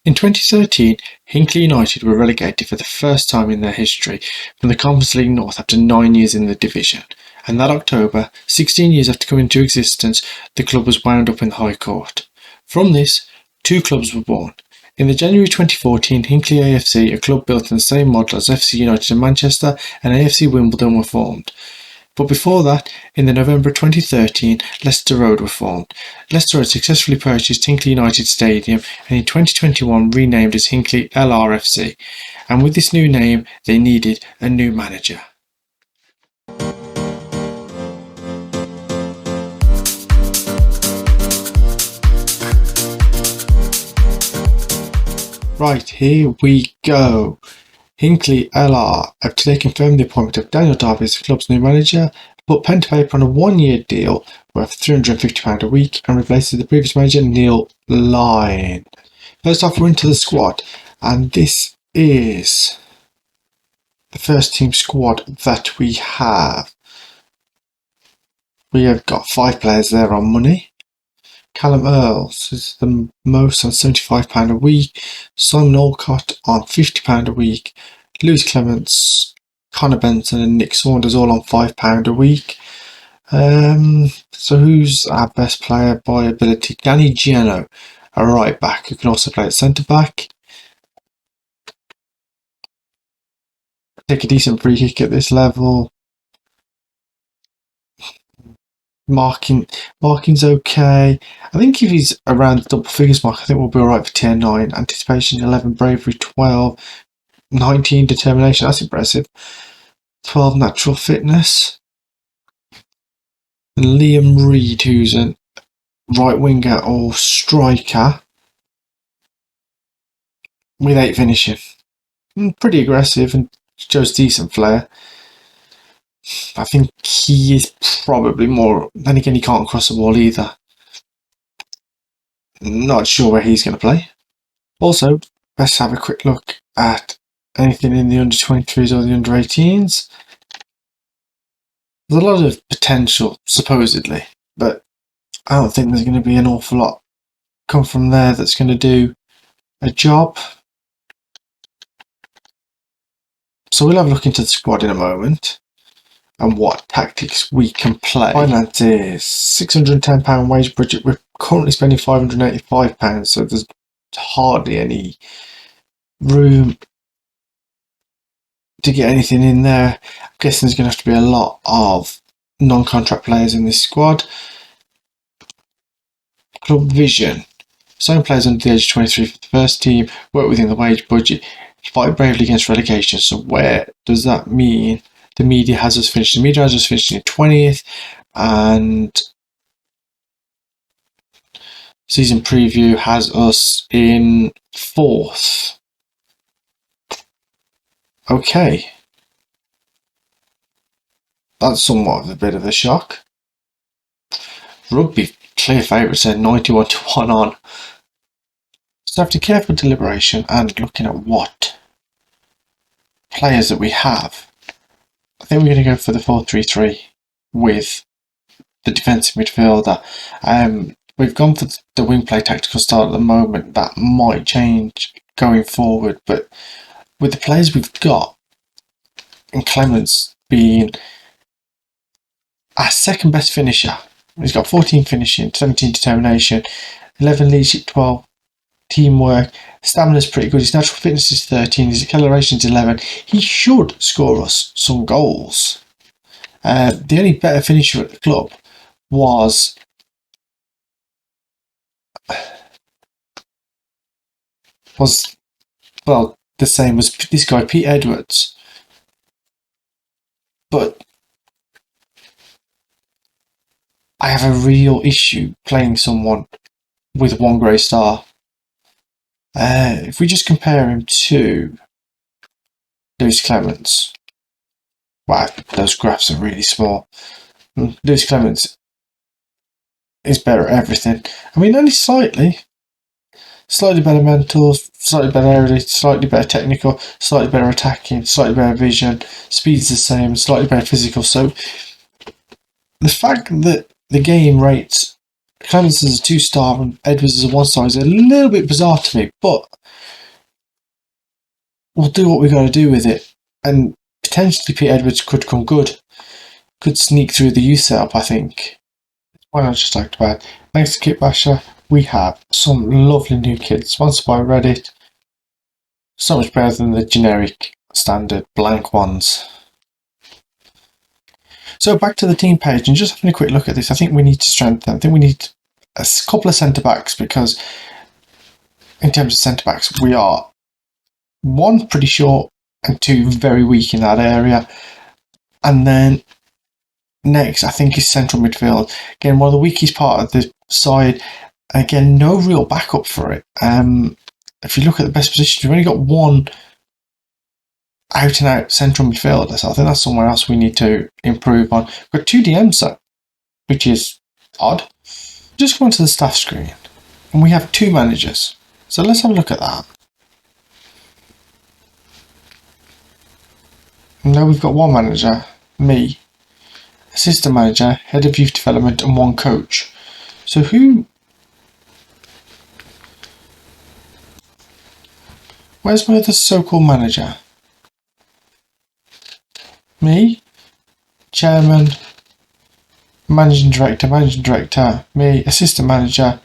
In 2013, Hinckley United were relegated for the first time in their history from the Conference League North after 9 years in the division, and that October, 16 years after coming into existence, the club was wound up in the High Court. From this, two clubs were born. In the January 2014 Hinckley LRFC, a club built in the same model as FC United in Manchester and AFC Wimbledon were formed. But before that, in the November 2013, Leicester Road were formed. Leicester Road successfully purchased Hinckley United Stadium and in 2021 renamed as Hinckley LRFC. And with this new name, they needed a new manager. Right, here we go. Hinckley LR have today confirmed the appointment of Daniel Darby as the club's new manager, put pen to paper on a 1-year deal worth £350 a week and replaces the previous manager Neil Lyon. First off, we're into the squad, and this is the first team squad that we have. We have got 5 players there on money. Callum Earls is the most on £75 a week, Simon Olcott on £50 a week, Lewis Clements, Connor Benson and Nick Saunders all on £5 a week. So who's our best player by ability? Danny Geno, a right back who can also play at centre back. Take a decent free kick at this level. Marking's okay. I think if he's around the double figures mark, I think we'll be alright for tier 9. Anticipation 11, bravery 12, 19 determination, that's impressive. 12 natural fitness. And Liam Reid, who's a right winger or striker with 8 finishing. Pretty aggressive and shows decent flair. I think he is probably more. Then again, he can't cross the ball either. Not sure where he's going to play. Also, let's have a quick look at anything in the under 23s or the under 18s. There's a lot of potential, supposedly, but I don't think there's going to be an awful lot come from there that's going to do a job. So we'll have a look into the squad in a moment and what tactics we can play. Finance is £610 wage budget. We're currently spending £585, so there's hardly any room to get anything in there. I'm guessing there's going to have to be a lot of non-contract players in this squad. Club vision. Sign players under the age of 23 for the first team, work within the wage budget, fight bravely against relegation. So where does that mean? The media has us finished. The media has us finishing in 20th, and season preview has us in 4th. Okay. That's somewhat of a bit of a shock. Rugby, clear favourites there, 91-1 on. So after careful deliberation and looking at what players that we have, I think we're going to go for the 4-3-3 with the defensive midfielder. We've gone for the wing play tactical style at the moment. That might change going forward, but with the players we've got, and Clements being our second best finisher, he's got 14 finishing, 17 determination, 11 leadership, 12 teamwork. Stamina's pretty good. His natural fitness is 13. His acceleration is 11. He should score us some goals. The only better finisher at the club was well the same as this guy, Pete Edwards. But I have a real issue playing someone with 1 grey star. If we just compare him to Lewis Clements, wow, those graphs are really small. Lewis Clements is better at everything. I mean, only slightly better mental, slightly better aerial, slightly better technical, slightly better attacking, slightly better vision, speed's the same, slightly better physical. So the fact that the game rates Clemens is a 2-star and Edwards is a 1-star is a little bit bizarre to me, but we'll do what we got to do with it. And potentially Pete Edwards could come good. Could sneak through the youth setup, I think. Why not just talk about it? Thanks to Kit Basher, we have some lovely new kits sponsored by Reddit. So much better than the generic standard blank ones. So back to the team page and just having a quick look at this. I think we need to strengthen. I think we need a couple of centre backs, because in terms of centre backs, we are 1 pretty short and 2 very weak in that area. And then next, I think, is central midfield. Again, one of the weakest part of the side. Again, no real backup for it. If you look at the best positions, we've only got 1 out and out central midfielder. So I think that's somewhere else we need to improve on. We've got 2 DMs though, which is odd. Just go onto the staff screen and we have 2 managers. So let's have a look at that. Now we've got 1 manager, me, assistant manager, head of youth development, and 1 coach. So where's my other so-called manager? Me, chairman, managing director, me, assistant manager,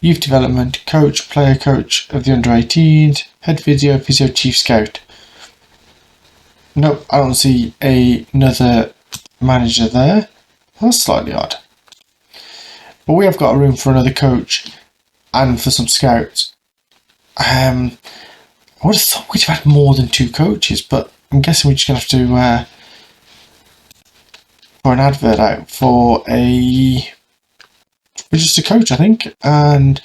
youth development, coach, player coach of the under-18s, head physio, chief scout. Nope, I don't see another manager there. That's slightly odd. But we have got a room for another coach and for some scouts. I would have thought we'd have had more than 2 coaches, but I'm guessing we're just going to have to put an advert out for just a coach, I think, and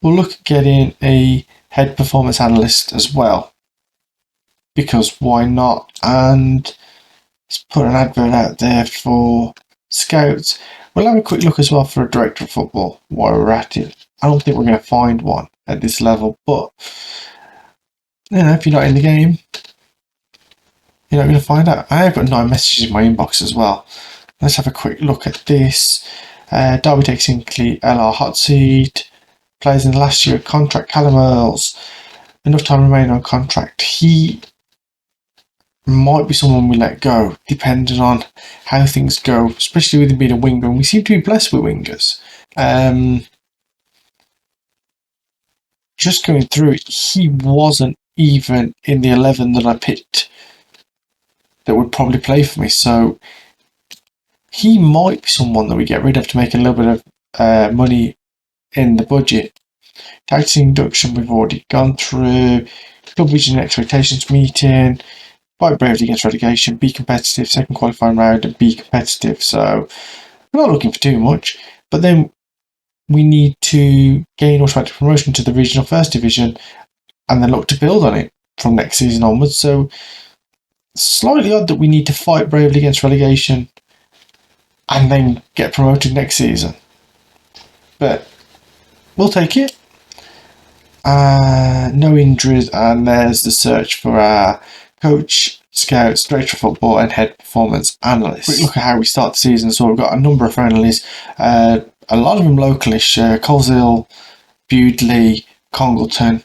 we'll look at getting a head performance analyst as well, because why not? And let's put an advert out there for scouts. We'll have a quick look as well for a director of football while we're at it. I don't think we're going to find one at this level, but you know, if you're not in the game, you're not going to find out. I have got 9 messages in my inbox as well. Let's have a quick look at this. Derby takes Hinckley LR hot seat. Players in the last year contract. Callum Earls, enough time remaining on contract. He might be someone we let go, depending on how things go, especially with him being a winger. And we seem to be blessed with wingers. Just going through it, he wasn't even in the 11 that I picked that would probably play for me. So he might be someone that we get rid of to make a little bit of money in the budget. Tactics induction, we've already gone through. Club vision expectations meeting. Fight bravely against relegation. Be competitive. Second qualifying round and be competitive. So we're not looking for too much. But then we need to gain automatic promotion to the regional first division and then look to build on it from next season onwards. So slightly odd that we need to fight bravely against relegation and then get promoted next season. But we'll take it. No injuries, and there's the search for our coach, scouts, director of football, and head performance analyst. Quick look at how we start the season. So we've got a number of friendlies, a lot of them localish: Coleshill, Bewdley, Congleton,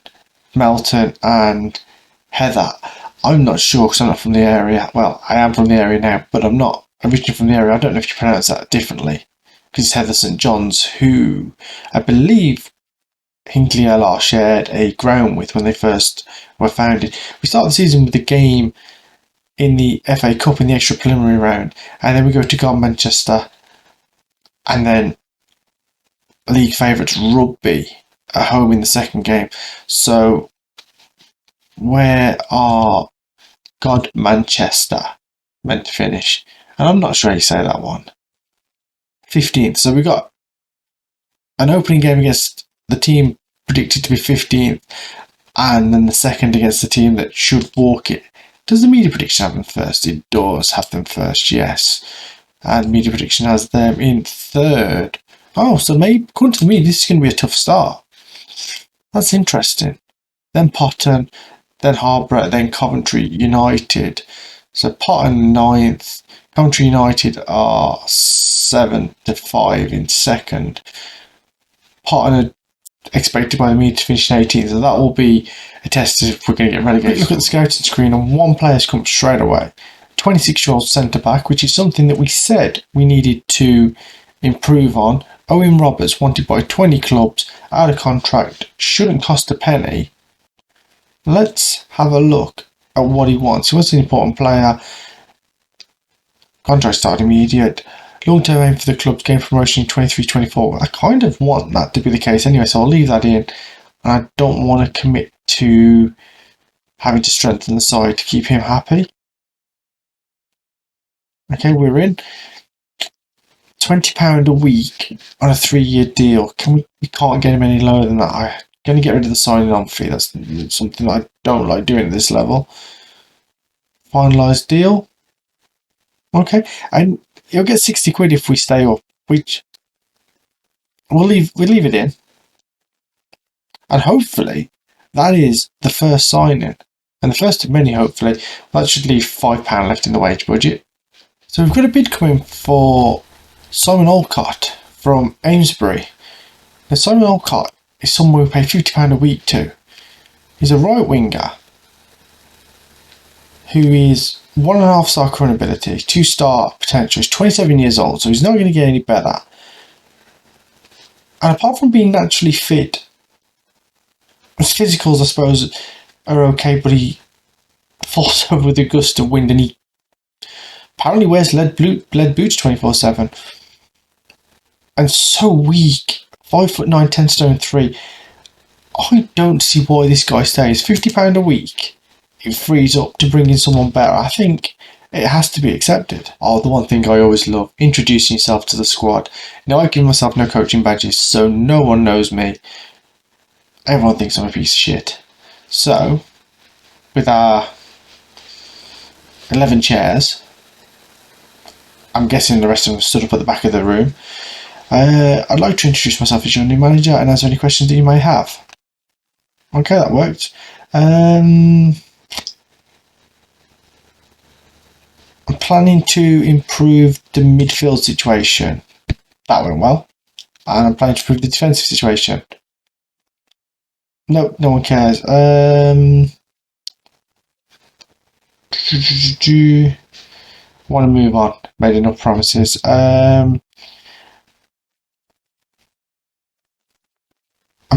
Melton, and Heather. I'm not sure because I'm not from the area. Well, I am from the area now, but I'm not originally from the area. I don't know if you pronounce that differently, because it's Heather St John's, who I believe Hinckley LR shared a ground with when they first were founded. We start the season with a game in the FA Cup in the extra preliminary round, and then we go to God Manchester, and then league favourites Rugby at home in the second game. So where are God Manchester meant to finish? And I'm not sure how you say that one. 15th. So we got an opening game against the team predicted to be 15th, and then the second against the team that should walk it. Does the media prediction have them first? It does have them first, yes. And media prediction has them in third. Oh, so maybe, according to me, this is going to be a tough start. That's interesting. Then Potton, then Harborough, then Coventry United. So Potton 9th, Coventry United are 7 to 5 in second. Partner expected by the media to finish in 18th, so that will be a test if we're going to get relegated. Look at the scouting screen, and one player's come straight away. 26-year-old centre-back, which is something that we said we needed to improve on. Owen Roberts, wanted by 20 clubs, out of contract, shouldn't cost a penny. Let's have a look at what he wants. He wants an important player. Contract start immediate. Long-term aim for the club's game promotion in 23-24. I kind of want that to be the case anyway, so I'll leave that in. And I don't want to commit to having to strengthen the side to keep him happy. Okay, we're in. £20 a week on a 3-year deal. We can't get him any lower than that. I'm going to get rid of the signing on fee. That's something that I don't like doing at this level. Finalised deal. Okay, and you'll get 60 quid if we stay up, which we'll leave it in. And hopefully that is the first signing, and the first of many. Hopefully that should leave £5 left in the wage budget. So we've got a bid coming for Simon Olcott from Amesbury. Now Simon Olcott is someone we pay £50 a week to. He's a right winger who is 1.5 star current ability, 2-star potential. He's 27 years old, so he's not going to get any better. And apart from being naturally fit, his physicals, I suppose, are okay, but he falls over with a gust of wind, and he apparently wears lead boots 24/7. And so weak, 5'9", 10 stone 3. I don't see why this guy stays. £50 a week. It frees up to bring in someone better. I think it has to be accepted. Oh, the one thing I always love, introducing yourself to the squad. Now, I give myself no coaching badges, so no one knows me. Everyone thinks I'm a piece of shit. So, with our 11 chairs, I'm guessing the rest of them stood up at the back of the room. I'd like to introduce myself as your new manager and answer any questions that you may have. Okay, that worked. I'm planning to improve the midfield situation. That went well. And I'm planning to improve the defensive situation. No one cares. Want to move on. Made enough promises. I'm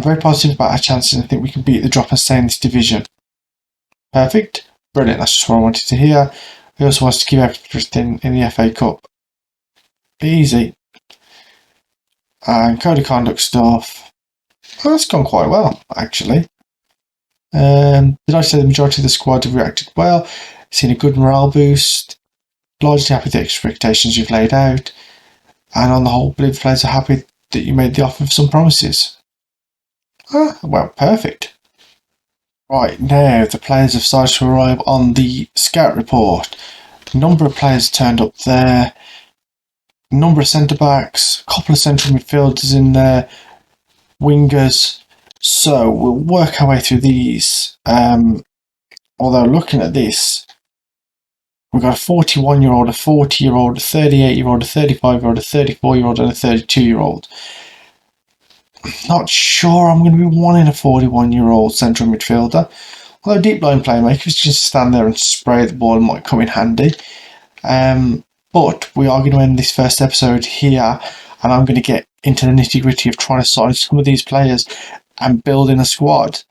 very positive about our chances, and I think we can beat the drop and stay in this division. Perfect. Brilliant. That's just what I wanted to hear. He also wants to keep everything in the FA Cup. Easy. And code of conduct stuff. Well, that's gone quite well, actually. Did I say the majority of the squad have reacted well? Seen a good morale boost. Largely happy with the expectations you've laid out. And on the whole, I believe players are happy that you made the offer of some promises. Well, perfect. Right, now the players have started to arrive on the scout report. Number of players turned up there. Number of centre-backs. A couple of central midfielders in there. Wingers. So we'll work our way through these. Although looking at this, we've got a 41-year-old, a 40-year-old, a 38-year-old, a 35-year-old, a 34-year-old and a 32-year-old. Not sure I'm going to be wanting a 41-year-old central midfielder. Although deep line playmakers just stand there and spray the ball might come in handy. But we are going to end this first episode here, and I'm going to get into the nitty-gritty of trying to sign some of these players and building a squad.